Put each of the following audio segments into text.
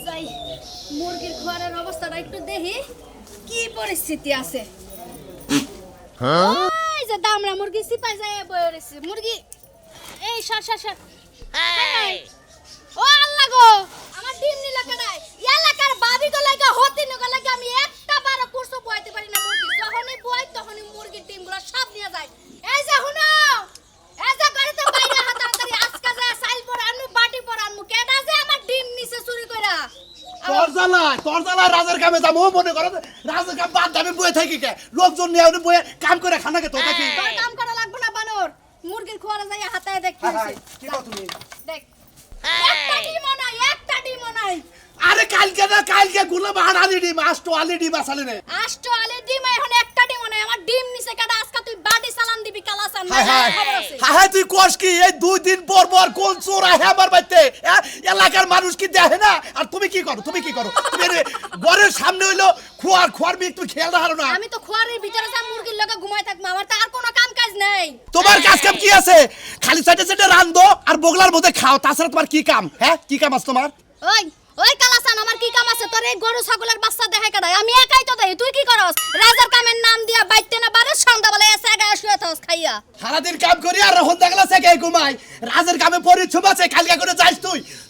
যাই মুরগির ঘরের অবস্থাটা একটু দেখি কি পরিস্থিতি আছে। এই যে দামড়া মুরগি সিপাই যায় বয়ে রয়েছে মুরগি। এই সর সর সর। ও আল্লাহ গো, আমার ডিম নিলা কাটায় এলাকার বাবি গো লাগা হতি নগো লাগা আমি একটা বার কুরসো বইতে পারি না মুরগি। যখনই বই তখনই মুরগির ডিমগুলো সব নিয়ে যায়। এই যে হুনো, এই যে গাড়িতে বাইরে হাতাহাতারি আজকে যায় সাইল পর আনু বাটি পর আনু কেডা যে আমার ডিম নিছে চুরি কইরা। তোর জ্বালা রাজার কামে যাবো মনে করো রাজার কাম বাদ দামে বয়ে থাকি কে লোকজন নিয়ে উনি বয়ে কাম করে খানা কে তোটা কি তোর কাম করা লাগবে না বানর, মুরগির খোয়ারে যাই হাতায় দেখ কি হইছে। কি কও তুমি দেখ একটা ডিমও নাই। আরে কালকে গুলো বাড়ালি ডিম আষ্ট আলি ডিম আসালে নে আষ্ট আলে ডিম এখন একটা ডিমও নাই। আমার ডিম নিছে কাটা আজকে তুই বাড়ি চালান দিবি কালাসান না খবর আছে। হ্যাঁ তুই কোস কি এই দুই দিন পর পর কোন চোর আহে আমার বাড়িতে এলাকার মানুষ কি দেখে না আর তুমি কি করো তুমি ঘরের সামনে হইলো খোয়ার বিক তুই খেয়াল রাখো না। আমি তো খোয়ারের ভিতরে যা মুরগির লগে ঘুমাই থাকবো, আমার তো আর কোনো কাম কাজ নাই। তোমার কাজ কাম কি আছে? খালি সাইডে রান্ধো আর বগলার মধ্যে খাও, তাছাড়া তোমার কি কাম? হ্যাঁ কি কাম আছে তোমার? ওই ওই কালাসান আমার কি কাম আছে? তোর এই গরু ছাগলের বাচ্চা দেখে কাটাই আমি একাই তো দেই। তুই কি করস? রাজার কামের নাম দিয়া বাইতে না বারে সন্ধ্যাবেলা এসে গায়ে শুয়ে থাকস খাইয়া। সারাদিন কাম করি আর রহন দেখলা সেকে ঘুমাই। রাজের কামে পরিচ্ছম আছে, কালকে করে যাইস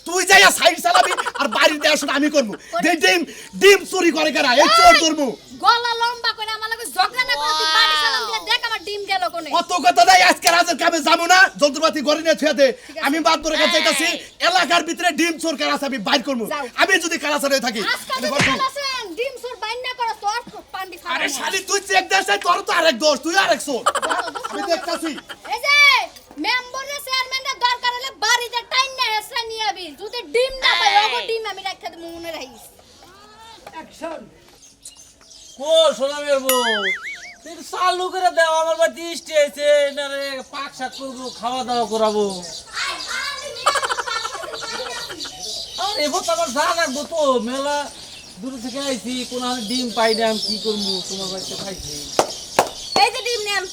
তুই যাইয়া সাইড চালাবি আর বাড়ির দেখাশোনা আমি করবো। ডিম চুরি করে কেনা এই চোর ধরবো। গলা লম্বা করে আমার লগে ঝগড়া না করে তুই বাড়ি চালান দিয়া দেখ আমার ডিম গেল কোনে। অত কথা নাই, আজকে রাজের কামে যাবো না, যন্ত্রপাতি ঘরে নিয়ে ছুঁয়ে দে। আমি বাদ ধরে কাছে যাইতাছি, এলাকার ভিতরে ডিম চোর কার আছে আমি বাইর করবো। আমি যদি কারাসার হয়ে থাকি কালাসান ডিম চোর বাইন না করস তোর পান্ডি ফাড়া। আরে শালি তুই চেক দেস তোর তো আরেক দোষ, তুই আরেক চোর। আমি দেখতাছি এই যে মেম্বারের চেয়ারম্যানের দরকার হলে বাড়িতে টাইম না হেসরা নিয়ে আবি। যদি ডিম না পাই ওগো ডিম আমি রাখতে দেব মনে রাখিস। অ্যাকশন। কো সোনামের বউ তুই চালু করে দাও, আমার বাড়িতে ইস্টি আছে না রে, পাক শাক করবো, খাওয়া দাওয়া করাবো। আর এবার তো আমার যা রাখবো তো, মেলা দূর থেকে আইছি, কোনো ডিম পাই না, আমি কি করবো, তোমার বাড়িতে খাইছি। এই যে ডিম নেন।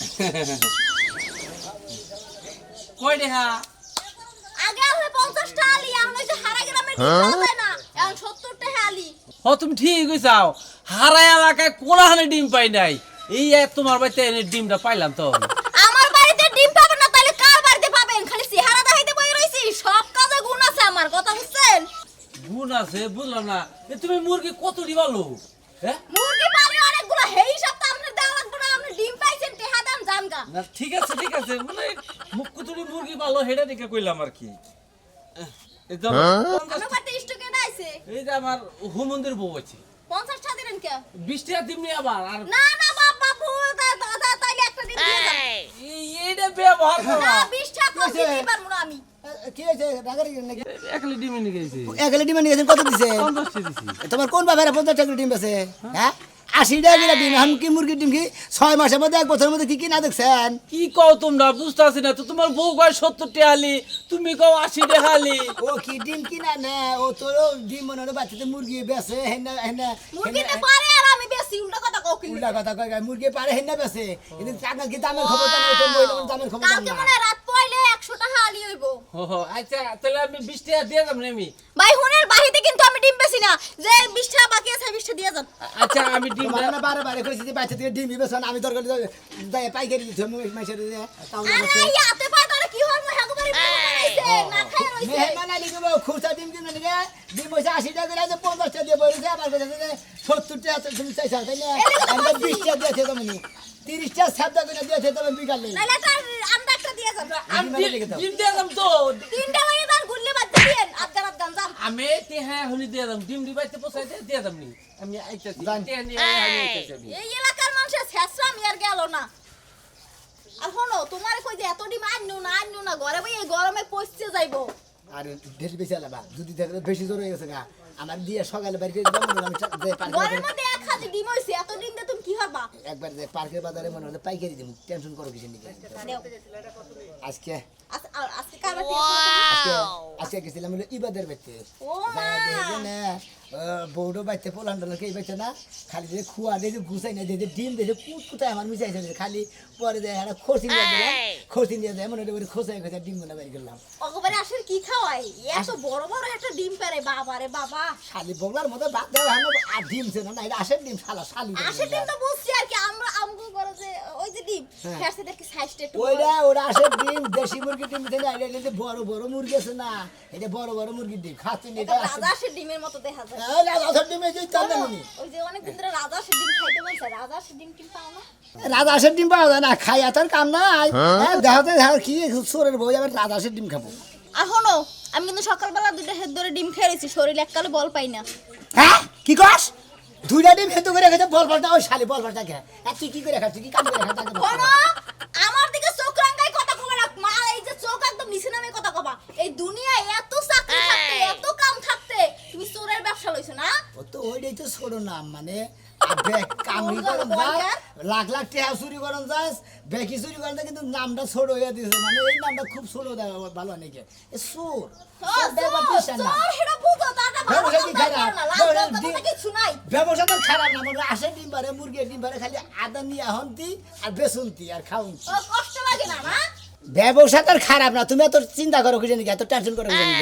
কয় দেখা আগে হলে 50 টা আলি, এখন ওই যে হারা গ্রামের ডিম পাওয়া যায় না, এখন 70 টা আলি। হ তুমি ঠিক কইছাও, হারাই এলাকায় কোলাহানে ডিম পাই নাই, এই তোমার বাড়িতে এনে ডিমটা পাইলাম তো। আমার বাড়িতে ডিম পাবেন না তাহলে কার বাড়িতে পাবেন? খালি চেহারা দেখাইতে বই রইছি, সব কাজে গুণ আছে আমার, কথা বুঝছেন? গুণ আছে বুঝলাম না, তুমি মুরগি কত দিবালো? হ্যাঁ মুরগি পালে অনেকগুলো, হেই সব তো আপনার দেওয়া লাগবে না। আপনি ডিম পাইছেন টেহা দাম জানগা। না ঠিক আছে মানে মুখ তুমি মুরগি পালো হেডা দেখে কইলাম আর কি। এই যে আমার বাড়িতে স্টকে নাইছে এই যে আমার হুমন্দির বউ আছে, 50 টা দিলেন কে? 20 টাকা দিমনি আবার। আর না না বাবু দাদা তাইলে একটা দিন দিয়ে যান। এইটা ব্যবহার করো না 20 টাকা কম দিতে পারবো না আমি। কি হয়েছে রাগারি নাকি? একলি ডিমে নিয়ে গেছে, একলে ডিম নিয়েছেন, কত দিছে? 50 টাকা দিছি। তোমার কোন বাবার 50 টাকা ডিম আছে? হ্যাঁ 80 টাকা করে ডিম। এখন কি মুরগির ডিম কি 6 মাসের মধ্যে 1 বছরের মধ্যে কি না দেখছেন? কি কও তোমরা বুঝতাছি না তো, তোমার বউ কয় 70 টাকা আলি, তুমি কও 80 টাকা আলি। ও কি ডিম কিনা না, ও তো ডিম মনে হলো বাচ্চাতে মুরগি বেছে হেনা হেনা মুরগিতে পারে আর আমি বেশি উল্টা কথা কও কি? উল্টা কথা কয় মুরগি পারে হেনা বেছে। এদিন টাকা কি দামের খবর জানো তো, মহিলা দামের খবর কালকে জানো মনে না। হয় রাত পয়লে 100 টাকা আলি হইবো। ও আচ্ছা তাহলে আমি 20 টাকা দিয়ে দাম নেমি। ভাই হুনের বাহিতে কিন্তু আমি ডিম বেশি না, যে 20 টাকা বাকি আছে 20 টাকা দিয়ে যান। আচ্ছা আমি ডিম তোমার না বারে কইছি যে বাচ্চা থেকে ডিম বেছে আমি দরকার যাই পাইকারি দিছি মাইসের তাও না আরে ইয়াতে পায় তাহলে কি হল? হ্যাঁ গো বাড়ি বানাইছে না খায় রইছে। মেহমান আলী গো খুচা ডিম কিনে নিয়ে ডিম হইছে 80 টাকা করে, যে 50 টাকা দিয়ে বইছে আমার কাছে 70 টাকা তুমি চাইছা তাই না? আমরা 20 টাকা দিয়েছে তুমি 30 টাকা সাদা করে দিয়েছে তুমি বিকালে। নাইলে তার আমরা একটা দিয়ে যান। আমি ডিম দিয়ে দাম তো, তিনটা হয়ে তার গুল্লে বাচ্চা দিয়েন আজগারাত গাঞ্জাম। আমি তেহা হনি দিয়ে দাম, ডিম দিবাইতে পোসাই দিয়ে দাম নি, আমি আইতাছি তেহা নিয়ে আমি আইতাছি আমি। এই এলাকার মানুষের শেষরা আমি আর গেল না। আর হনো তোমার কই যে এত ডিম আননো না ঘরে ভাই এই গরমে পচতে যাইবো। আর ঢেল বেশি আলাবা যদি দেখলে বেশি জোর হয়ে গেছে গা আমার দিয়ে সকালে বাড়ি করে যাবো আমি যে ঘরের মধ্যে এক হাতে ডিম হইছে, এত ডিম দিয়ে তুমি কি করবা? একবার যে পার্কের বাজারে মনে হলো পাইকারি দিব, টেনশন করো কিছু নিকে। দেও। আজকে আজকে কার বাড়ি? আজকে গেছিলাম হলো ইবাদের বাড়িতে। ও মা না বউডো বাড়িতে পোলান্ডলকে এই বাচ্চা না খালি যে খুয়া দিয়ে গুছাই না দিয়ে ডিম দিয়ে কুট কুটায় আমার মিশাইছে খালি পরে দেয় একটা খসি নিয়ে দিলাম খোঁচি নিয়ে যায় মনে করে খোঁচাই খোঁচাই ডিম গুনা বের করলাম অগবারে আসলে কি খাওয়াই এত বড় বড় একটা ডিম পারে বাবা রে বাবা শালি বগলার মতো বাদ দেওয়া আমরা আর ডিম ছিল না এটা আসের ডিম শালা শালি আসে ডিম তো বুঝছি আর কি আমরা আমগো করে যে ওই যে ডিম হ্যাঁ। ফেরছে দেখি সাইজটা একটু ওইটা ওরা আসের ডিম দেশি মুরগি ডিম দিলে এটা যে বড় বড় মুরগি আছে না এটা বড় বড় মুরগির ডিম খাচ্ছি না এটা এটা রাজা আসে ডিমের মতো দেখা যায় রাজার ডিমে যে চাঁদা নি ওই যে অনেকদিন ধরে রাজা আসে ডিম খাইতে বলছে রাজা আসে ডিম টিম পাও না রাজা আসের ডিম পাওয়া যায় না খাই এত কাম নাই দেখাতে দেখা কি সোরের বই আবার রাজা আসের ডিম খাবো আর শোনো আমি কিন্তু সকালবেলা দুইটা হেড ধরে ডিম খেয়েছি শরীরে এককালে বল পাই না হ্যাঁ কি কস দুইটা ডিম খেতে করে খেতে বল পাল্টা ওই শালি বল পাল্টা খা আর তুই কি করে খাচ্ছিস কি কাম করে খাচ্ছিস শোনো আমার দিকে চোখ রাঙ্গাই কথা কবে না মা এই যে চোখ একদম নিচে নামে কথা কবা এই দুনিয়ায় এত চাকরি থাকতে এত কাম থাকতে তুমি চোরের ব্যবসা লইছো না ও তো ওইটাই তো ছোট নাম মানে কামি করন যায় লাখ লাখ টাকা চুরি করন যায় বেকি চুরি করন যায়, কিন্তু নামটা ছোট হয়ে দিয়েছে মানে এই নামটা খুব ছোট দেয় ভালো নাকি এ সুর ব্যবসা তো খারাপ না মানে আসে ডিম পারে মুরগি ডিম পারে খালি আদা নিয়ে হন্তি আর বেসন্তি আর খাউন্তি কষ্ট লাগে না না ব্যবসা তো খারাপ না তুমি এত চিন্তা করো কি জানি এত টেনশন করো কি জানি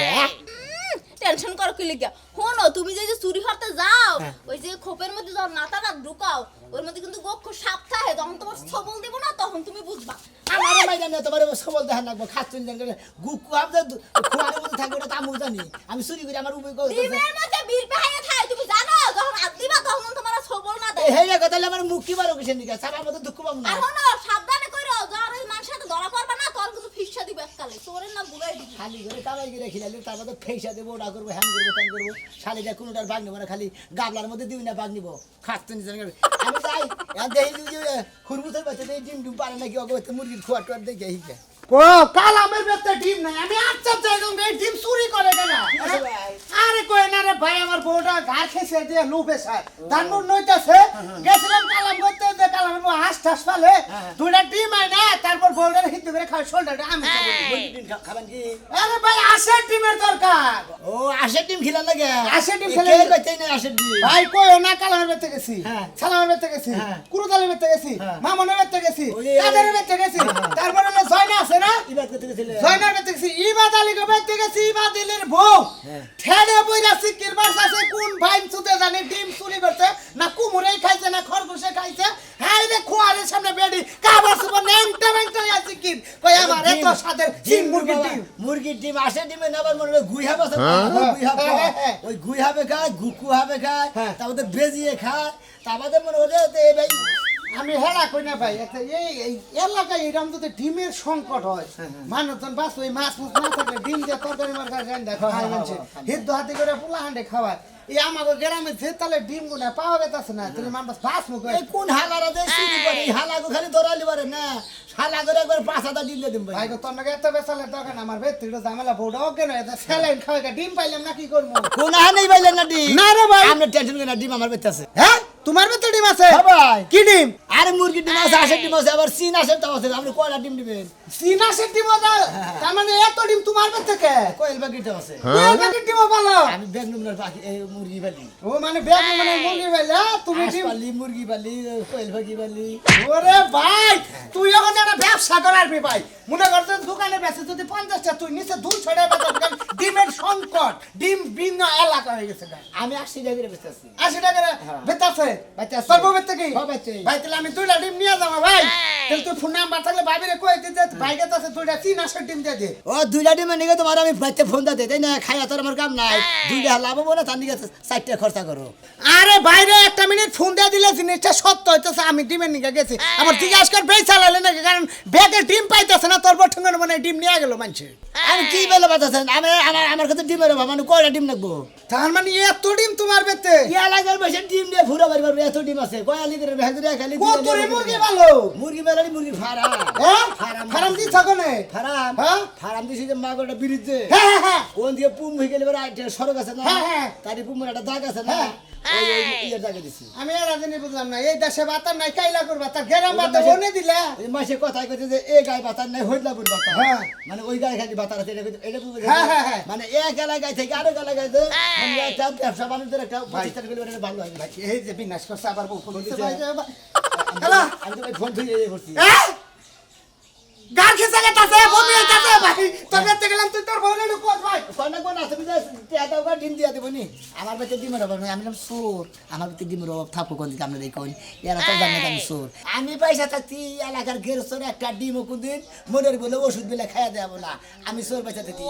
টেনশন করো কি লিখা শোনো তুমি যে চুরি করতে যাও হ্যাঁ। ওই যে খোপের মধ্যে যখন নাতাটা ঢুকাও ওর মধ্যে কিন্তু গক্ষ সাপ থাকে যখন তোমার সবল দেবো না তখন তুমি বুঝবা আমার মাইনা না তোমার সবল দেখা লাগবো খাচ্ছুন জান করে গুকু আপদা খোয়ারের মধ্যে থাকবে ওটা তো আমি জানি আমি চুরি করে আমার উপায় করতেছে ডিমের মধ্যে বীর পাহাইয়ে থাকে তুমি জানো যখন হাত দিবা তখন তোমার সবল না দেয় এই কথা আমার মুখ কি বারো কিসের দিকে সাবার মধ্যে দুঃখ পাবো না আর শোনো সাবধানে কইরো যার ওই মানুষের সাথে ধরা পড়বা না তোর কিন্তু ফিসা দিবে এককালে চোরের নাম বুলাই দিবি খালি করে কামাই করে খিলালি তারপর তো ফেসা দেবো ওটা করবো হ্যান করবো ত্যান করবো শালিটা কোনোটার বাঘ নেবো না খালি গাবলার মধ্যে দিবি না বাঘ নিবো খাচ্ছেন আমি যাই দেখি খুরবুতের বাচ্চা ডিম ডিম পারে নাকি অগত মুরগির খোয়া টোয়ার দেখে হিকে ও কাল আমার বেতে ডিম নাই আমি আচ্ছা যাইলাম এই ডিম চুরি করে কেন আরে কই না রে ভাই আমার বউটা ঘর খেছে দিয়ে লুপে সার তার মন নইতাছে গেছিলাম কালাম করতে যে কালাম হাঁস টাস পালে দুইটা ডিম আই না তারপর বউটার হিন্দু করে খাই শোলটা আমি খাবেন কি আরে ভাই আসে ডিমের দরকার ও আশের ডিম খিলার লাগে আশের ডিম খেলে খেলে বাচ্চাই না আশের ডিম ভাই কই না কালামের বেতে গেছি হ্যাঁ। সালামের বেতে গেছি হ্যাঁ। কুরুদালের বেতে গেছি হ্যাঁ। মামনের বেতে গেছি ওই কাদের বেতে গেছি তারপর হলো জয়না আছে না ইবাদ করতে গেছিলে জয়নার বেতে গেছি ইবাদ আলী কে বেতে গেছি ইবাদ আলীর বউ হ্যাঁ। ঠেড়ে বইরা সিকির বাস আছে কোন ভাইন সুতে জানে ডিম চুরি করতে না কুমুরেই খাইছে না খরগোশে খাইছে হাই রে খোয়ারের সামনে বেডি কাবার সুবর নেংটা নেংটা আছে কি কই আমার এত সাদের ডিম মুরগির ডিম আশের ডিমে নেবার মনে হয় গুই হবে ওই গুই হবে খায় গুকু হবে খায় তারপরে বেজিয়ে খায় তারপরে মনে হলে এই ভাই আমি হেলা কই না ভাই একটা এই এলাকায় এরকম যদি ডিমের সংকট হয় মানুষজন বাস ওই মাছ মুছ না থাকে ডিম দিয়ে তরকারি মার্কারি রান্না খাওয়া মানুষে হিদ্দ হাতে করে পোলা হান্ডে খাওয়ায় এই আমাকে গ্রামে যে তালে ডিম গুনা পাওয়া গেছে না তুমি মানুষ বাস মুখ এই কোন হালারা যে শুরু করে এই হালাগো খালি দৌড়ালি পারে না হালা করে একবার 5,000 ডিম দিয়ে দিম ভাই ভাই গো তোর নাকি এত বেসালের দোকান আমার বেত্রিটা ঝামেলা বউটা ওকে নয় এটা স্যালাইন খাওয়াকে ডিম পাইলাম না কি করবো কোন হানেই পাইলেন না ডিম না রে ভাই আমরা টেনশন করি না ডিম আমার বেঁচে আছে হ্যাঁ তোমার বেতে ডিম আছে হ্যাঁ ভাই কি ডিম আরে মুরগির ডিম আছে আশের ডিম আছে আবার চীন আশের তাও আছে আপনি কয়টা ডিম দিবেন সিনাসের ডিম তার মানে এত ডিম তোমার বেতে কে কোয়েল পাখিটাও আছে কোয়েল পাখির ডিমও ভালো আমি বেগনুমনার পাখি এই মুরগি পালি ও মানে ব্যাগ মানে মুরগি ভাইলা তুমি হাঁস ডিম পালি মুরগি পালি কোয়েল পাখি পালি ওরে ভাই তুই এখন একটা ব্যবসা করার ভাই মনে করছেন দোকানে বেচে যদি 50টা তুই নিচে 200 টাকা বেচা ডিমের সংকট ডিম ভিন্ন এলাকা হয়ে গেছে আমি 80 টাকা করে বেচতেছি 80 টাকা বেতাছে বেচতেছি। তোর বউ বেচতে কি হ্যাঁ, বেচে। ভাই তাহলে আমি দুইটা ডিম নিয়ে যাবো ভাই তাহলে তুই ফোন নাম্বার থাকলে ভাবিরে কই দিতে ভাই কাছে দুইটা 3 ডিম দিয়ে দে ও দুইটা ডিম নিয়ে তোমার আমি বাইতে ফোন দাতে তাই না খাইয়া তোর আমার কাম নাই দুইটা লাভ হবো না তার নিয়ে 4টা খরচা করো আরে বাইরে একটা মিনিট ফোন দিয়ে দিলে জিনিসটা সত্য হইতেছে আমি ডিমের নিকে গেছি আমার জিজ্ঞাসা কর বেশ চালালে নাকি কারণ ব্যাগে ডিম পাইতেছে না তোর বঠঙ্গের মানে ডিম নিয়ে গেল মানুষে আমি কি বলে বাতাছেন আমার কাছে ডিমের অভাব মানে কয়টা ডিম লাগবো তার মানে এত ডিম তোমার বেতে ইয়া লাগার বসে ডিম দিয়ে ফুরা বাড়ি পারবে এত ডিম আছে কয়া লিটারের ভেতরে খালি কত রে মুরগি ভালো মুরগি মেলানি মুরগি ফারাম হ্যাঁ ফারাম ফারাম দি থাকনে ফারাম হ্যাঁ? ফারাম দিছি যে মাগোটা বিরিজে হ্যাঁ হ্যাঁ হ্যাঁ কোন দিয়ে পুম হয়ে গেলে আইটে সড়ক আছে না হ্যাঁ, হ্যাঁ। তারি পুমের একটা দাগ আছে না ওই ইয়ের দাগে দিছি আমি এর আগে বুঝলাম না এই দেশে বাতার নাই কাইলা করবা তার গ্রাম বাতার ওনে দিলা এই মাসে কথাই কইছে যে এই গায়ে বাতার নাই হইদলাপুর বাতার হ্যাঁ। মানে ওই গায়ে খালি বাতার আছে এটা বুঝে হ্যাঁ, হ্যাঁ, হ্যাঁ। মানে এক এলাকায় থেকে আরেক এলাকায় যে মানে একটা ব্যবসা বাণিজ্যের একটা প্রতিষ্ঠান করলে এটা ভালো হয় ভাই এই যে বিনাশ করছে আবার বউ ফোন দিছে দিছে। ভাই যে হ্যালো আমি তো ভাই ফোন ধুয়ে করছি গার খেসে গেছে বমি হইতাছে ভাই তোর বেতে গেলাম তুই তোর বউরে ঢুকোস ভাই কন্যা কোন আছে বুঝে টিয়া দাও বা ডিম দিয়া দেব নি আমার বেতে ডিমের অভাব নাই আমি নাম সোর আমার বেতে ডিমের অভাব থাকো কোন দিকে আপনারা কোন এরা তো জানে আমি সোর আমি পয়সা থাকতি এলাকার গেরসরে একটা ডিম কোনদিন মনের বলে ওষুধ বিলে খাইয়া দেব না আমি সোর পয়সা থাকতি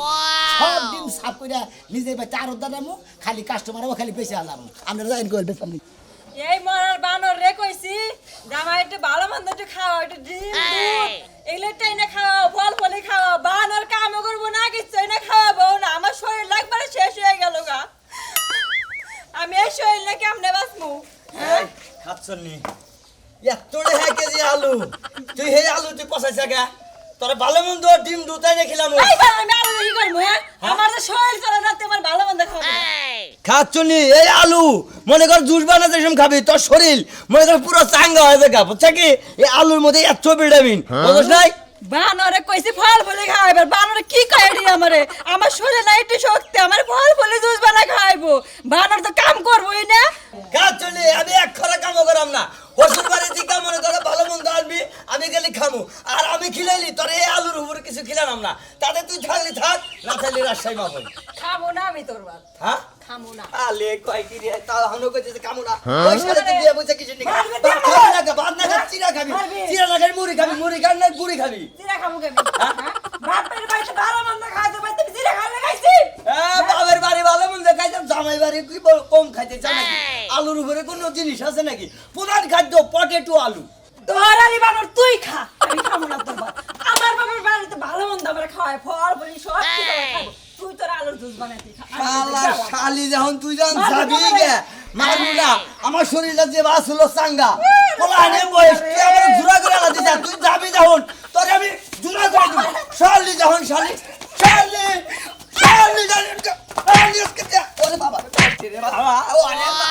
সব ডিম সাফ কইরা নিজে বেতে আর দানামু খালি কাস্টমারও খালি পয়সা আলাম আমরা জানি কই বেতন এই মরার বানর রে কইছি জামাই একটু ভালো মন্দ একটু খাও একটু ডিম দুধ এগুলো টাইনে খাও ফল ফলে খাও বানর কামও করবো না কিছু না খাওয়াবো না আমার শরীর লাগবারে শেষ হয়ে গেল গা আমি এই শরীর না কেমনে বাঁচবো খাচ্ছনি এতটা হ্যাঁ কেজি আলু তুই হে আলু তুই কষাইছ গা তোর ভালো মন্দ ডিম দুটাই রেখিলাম এই বার আমি আলু কি করবো হ্যাঁ আমার তো শরীর চলে না তোমার ভালো মন্দ খাওয়াবো খাচ্ছনি এই আলু মনে কর জুস বানাতে এসব খাবি তোর শরীর মনে কর পুরো চাঙ্গা হয়ে যাবে বুঝছ কি এই আলুর মধ্যে এত ভিটামিন বুঝছ নাই বানরে কইছি ফল ফলে খাওয়াইবার বানরে কি কয়ডি আমারে আমার শরীরে নাই একটু শক্তি আমার ফল ফলে জুস বানা খাওয়াইবো বানর তো কাম করবোই না খাচ্ছনি আমি এক খরা কাম করাম না হসুর বাড়ি থেকে মনে করে ভালো মন্দ আনবি আমি গেলে খামু আর আমি খিলাইলি তোর এই আলুর উপর কিছু খিলাম না তাতে তুই থাকলি থাক না থাকলি রাজশাহী মাবই খাবো না আমি তোর বাদ হ্যাঁ খামো না আলে কয় কি রে তাও হানো কইতে কামু না ওই সাথে তুই বিয়ে বুঝে কিছু নি বাদ না চিরা খাবি চিরা না খাবি মুড়ি খাবি না গুড়ি খাবি জিরা খাবো কেন বাপের বাড়িতে ভালো মন্দ খাইতে পাইতে জিরা খাইলে খাইছি বাবার বাড়ি ভালো মন্দ খাইতে জামাই বাড়ি কি কম খাইতে চায় নাকি আলুর উপরে কোনো জিনিস আছে নাকি প্রধান খাদ্য পটেটো আলু তোর আলি বানর তুই খা আমি খাবো না তোর বাদ আমার বাবার বাড়িতে ভালো মন্দ আমরা খাওয়াই ফল ফলি সব কিছু আমরা খাবো তুই তোর আলুর জুস বানাইতে খা শালা শালি যখন তুই যখন যাবি গে মারবি না আমার শরীরটা যে বাস হলো চাঙ্গা পোলানে বয়স তুই আমার জুরা করে আলা দিছা তুই যাবি যখন তোরে আমি জুরা করে দেব শালি যখন শালি শালি শালি শালি ওরে বাবা রে বাবা ওরে বাবা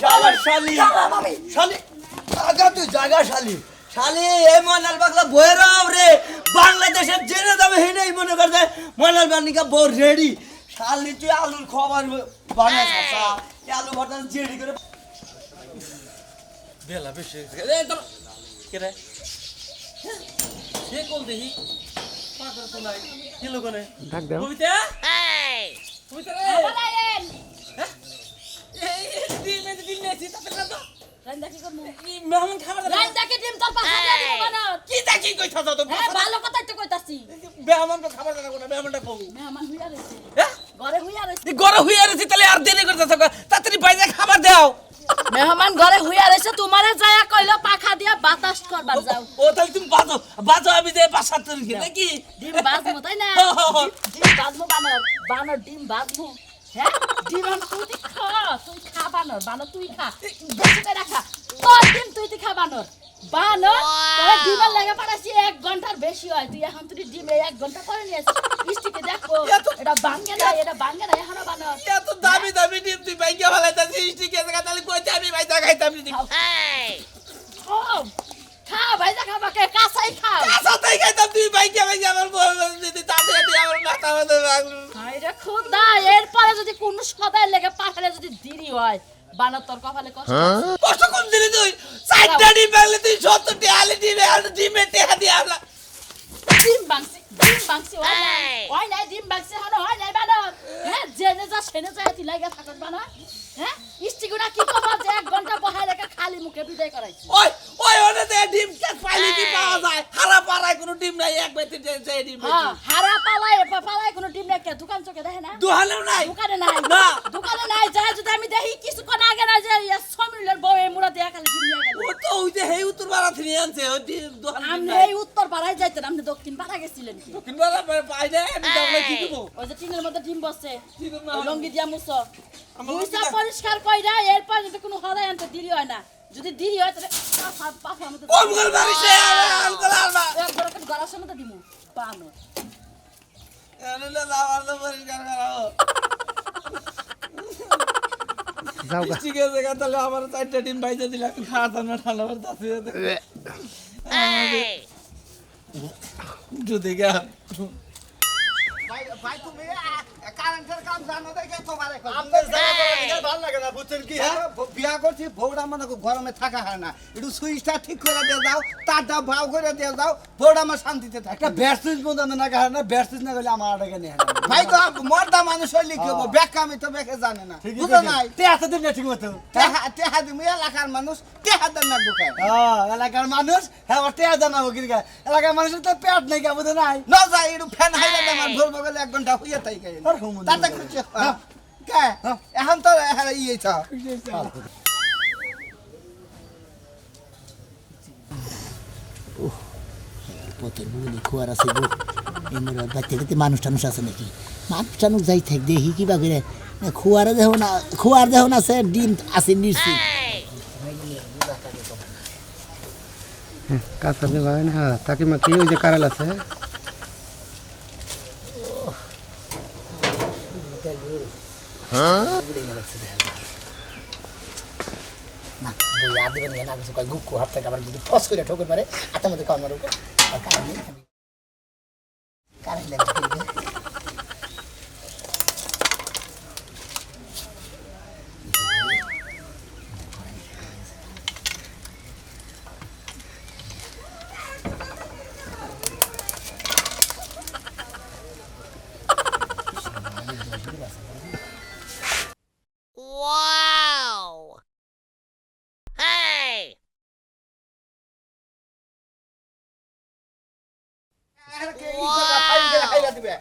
শালা শালি শালি আগা তুই জায়গা শালি শালি এই মনাল বাগলা বইরাও রে বাংলাদেশের জেনে যাবে হেনেই মনে কর দে মনাল বানিকা বউ রেডি শালি তুই আলুর খাবার বানা ছাসা এই আলু ভর্তা জেডি করে বেলা বেশি এই তোর কে রে সে কোন দেহি পাগল তো নাই কি লোকনে ডাক দাও কবিতা কবিতা রে বলায়েন এই দিন নেছি তাতে না তো রান্দা কি করমু এই মেহমান খাবার দাও রান্দা কি ডিম তোর পাশে দিয়ে দিব বানর কি দেখি কইতা তো হ্যাঁ ভালো কথাই তো কইতাছি মেহমান তো খাবার দাও না মেহমানটা কবু মেহমান হইয়া রইছে হ্যাঁ ঘরে হইয়া রইছে তুই গরম হইয়া রইছিস তাহলে আর দেরি করতেছ তাড়াতাড়ি বাইরে খাবার দাও মেহমান ঘরে হইয়া রইছে তোমারে যায়া কইলো পাখা দিয়া বাতাস করবার যাও ও তাহলে তুমি বাজো বাজো আমি যে বাসার তরকি নাকি ডিম বাজমু তাই না হো। ডিম বাজমু বানর বানর ডিম বাজমু হ্যাঁ ডিম তুই খা বানর তুই খা বেশি করে খা তোর ডিম তুই খা বানর তোর ডিমের লাগা পারাছি 1 ঘন্টার বেশি হয় তুই এখন তুই ডিমে 1 ঘন্টা করে নিয়ে আসিস স্টিকে দেখো এটা ভাঙে না এখনো বানর এত দামি দামি ডিম তুই বাইকে ফেলাইতাছিস ঠিক আছে তাহলে কইতে আমি বাইজা খাইতাম নি ও খা ভাইজা খাবা কে কাঁচাই খাও সাথে খাইতাম তুই বাইকে বাইকে আমার দিদি তাড়াতাড়ি আমার মাথা মধ্যে লাগলো আরে খোদা এরপরে যদি কোন সদায় লেগে পাঠালে যদি দেরি হয় বানর তোর কপালে কষ্ট কষ্ট কোন দিলি তুই সাইডটা ডিম বাংলে তুই 70 টি আলি দিবে আর ডিমে টেহা দিয়ে আমলা ডিম বাংসি হয় নাই ডিম বাংসি হয় নাই বানর হ্যাঁ জেনে যা সেনে যা তুই লাগা থাকত বানর হ্যাঁ ইস্টিগুনা কি করব যে 1 ঘন্টা বহাই রেখে খালি মুখে বিদায় করাইছি ওই ওই ওনে দে ডিম কে পাইলে কি পাওয়া যায় হারা পাড়ায় কোনো ডিম নাই এক বাইতে যে ডিম হ্যাঁ হারা পালায় কোনো ডিম নাই কে দোকান চকে দেখে না দুহালেও নাই দোকানে নাই না দোকানে নাই যায় যদি আমি দেখি কিছুক্ষণ আগে না যে সমিলের বউ এই মুড়া দিয়া খালি ডিম নিয়ে গেল ও তো ওই যে হেই উত্তর পাড়া থেকে আনছে ওই ডিম দুহাল আপনি এই উত্তর পাড়ায় যাইতেন আপনি দক্ষিণ পাড়া গেছিলেন কি দক্ষিণ পাড়া পাই না আমি যাবো কি দেব ওই যে টিনের মধ্যে ডিম বসছে ডিমের মা- ওই লঙ্গি দিয়া মুছো আমার মুছা লঙ্গিটা- পরিষ্কার কইরা এরপর যদি কোনো হদায় আনতে দেরি হয় না যদি দেরি হয় তাহলে পাফা মতো কোন গল বাড়িছে আর গল আলবা এক বড় করে গলার সামনে দিমু বানর এনে না আমার তো পরিষ্কার করাও যাও গা ঠিক আছে তাহলে আমার 4টা ডিম বাইজা দিলে আমি খাওয়াতাম না ঠান্ডা করে দাঁড়িয়ে যদি গা ভাই তুমি কারেন্টের কাম জানো দেখে তোমারে আপনার জায়গা করে দিকে ভালো লাগে না বুঝছেন কি হ্যাঁ বিয়া করছি বউটা মনে গরমে থাকা হয় না একটু সুইচটা ঠিক করে দিয়ে দাও তারটা ভাও করে দিয়ে দাও বউটা আমার শান্তিতে থাকে একটা ব্যাটসুইচ বন্ধ না কারণ না ব্যাটসুইচ না গেলে আমার আটাকে নিয়ে ভাই তো মর্দা মানুষ হইলে কি হবো ব্যাখ্যা আমি তো ব্যাখ্যা জানে না বুঝো নাই তে এত দিন ঠিক মতো তেহা তুমি এলাকার মানুষ তেহা দেন না ঢুকায় এলাকার মানুষ হ্যাঁ ওর টেয়া জানাবো কি এলাকার মানুষের তো পেট নাই কে বুঝে নাই ন যাই একটু ফ্যান হাইলে আমার ধরবো গেলে 1 ঘন্টা হইয়া তাই কে তাতে খুঁজছে কে এখন তো ইয়ে ছা পথের বুলি খোয়ার আছে গো এমন বাচ্চাটাতে মানুষ টানুষ আছে নাকি মানুষ টানুষ যাই থাক দেখি কিবা করে খোয়ারে দেখো না খোয়ার দেখো না সে ডিম আছে নিশ্চিত কাঁচা দেওয়া হয় না হ্যাঁ তাকে মাকে ওই যে কারাল আছে না বই আর দেবেন না কিছু কয় গুক্কু হাত থেকে আবার যদি ফস করে ঠোকর মারে হাতের মধ্যে কান মারো আর কারণে কারণে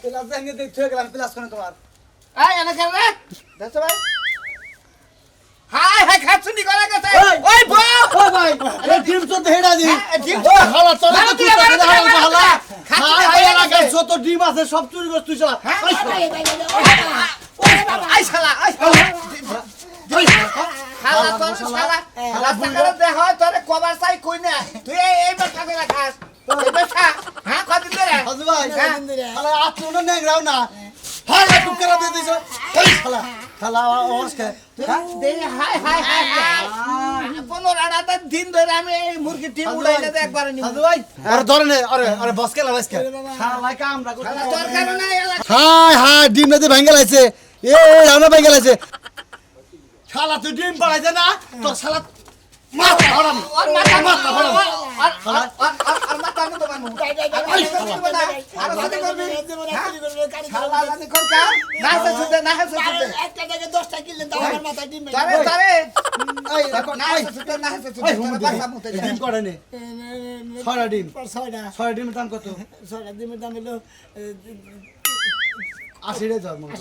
প্লাস জানিয়ে দেখ থুয়ে গেলাম প্লাস করে তোমার এই এনে কেন রে দেখছো ভাই হাই হাই খাচ্ছুনি করে গেছে ওই বউ ও ভাই এ ডিম তো হেডা দি ডিম ও হালা চলে ভালো তুই করে হালা হালা খাচ্ছুনি হাই করে এলাকার গেছে যত ডিম আছে সব চুরি করছ তুই শালা আই শালা আই শালা তোর শালা রাস্তা করে দেখ তোর কভার চাই কই না তুই এই ব্যবসা করে খাস এই ব্যবসা হ্যাঁ কদিন ধরে হাজু ভাই শালা আত্মনো নেংরাও না হালা টুকরা দিয়ে দিছ ওই শালা শালা ওসকে দে হাই হাই হাই হাই 15 দিন ধরে আমি এই মুরগি টিম উড়াইলে তো একবার নিব হাজু ভাই আরে ধরে নে আরে আরে বস কে লাগাইছ কে শালা কামরা করতে শালা তোর কারণে হাই হাই ডিম না দিয়ে ভাঙা লাইছে এ রানা ভাঙা লাইছে শালা তুই ডিম পাড়াইছে না তোর শালা মাথা হরাম আর মাথা মাথা হরাম আর মাথা আমি তো মানবো আর সাথে করবি শালা জানি কোন কাম না সে সুদে না সে সুদে একটা থেকে 10টা কিনলেন তাও আমার মাথায় ডিম তারে তারে এই না সে সুদে না সে সুদে বাসা মুতে ডিম করে নে ছয়টা ডিম ছয়টা ছয়টা ডিমের দাম কত ছয়টা ডিমের দাম হলো 80 টাকা ধর মনে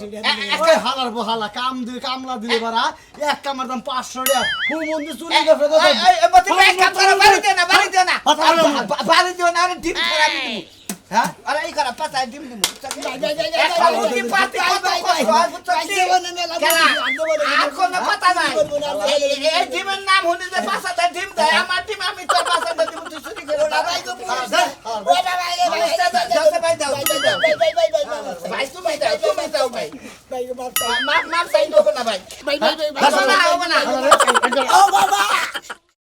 হালার বহালা কাম দিয়ে কামলা দিয়ে বারা এক কামার দাম 500 টাকা খুব মন্দির চুরি করে তো এই বতি এক কাম করে বাড়ি দে না বাড়ি দে না আরে ডিম খারাপ দিমু হ্যাঁ আরে এই করা পাতা ডিম দিমু ডিম পাতি আর কোন পাতা নাই এই ডিমের নাম হনি যে পাঁচটা ডিম দেয় আমার ডিম আমি তোর পাঁচটা ডিম তুই চুরি করে না ভাই গো ভাই দাও ভাই তুমি দাও ভাই মাপ চাই দেবো না ভাই না হবে না ও বাবা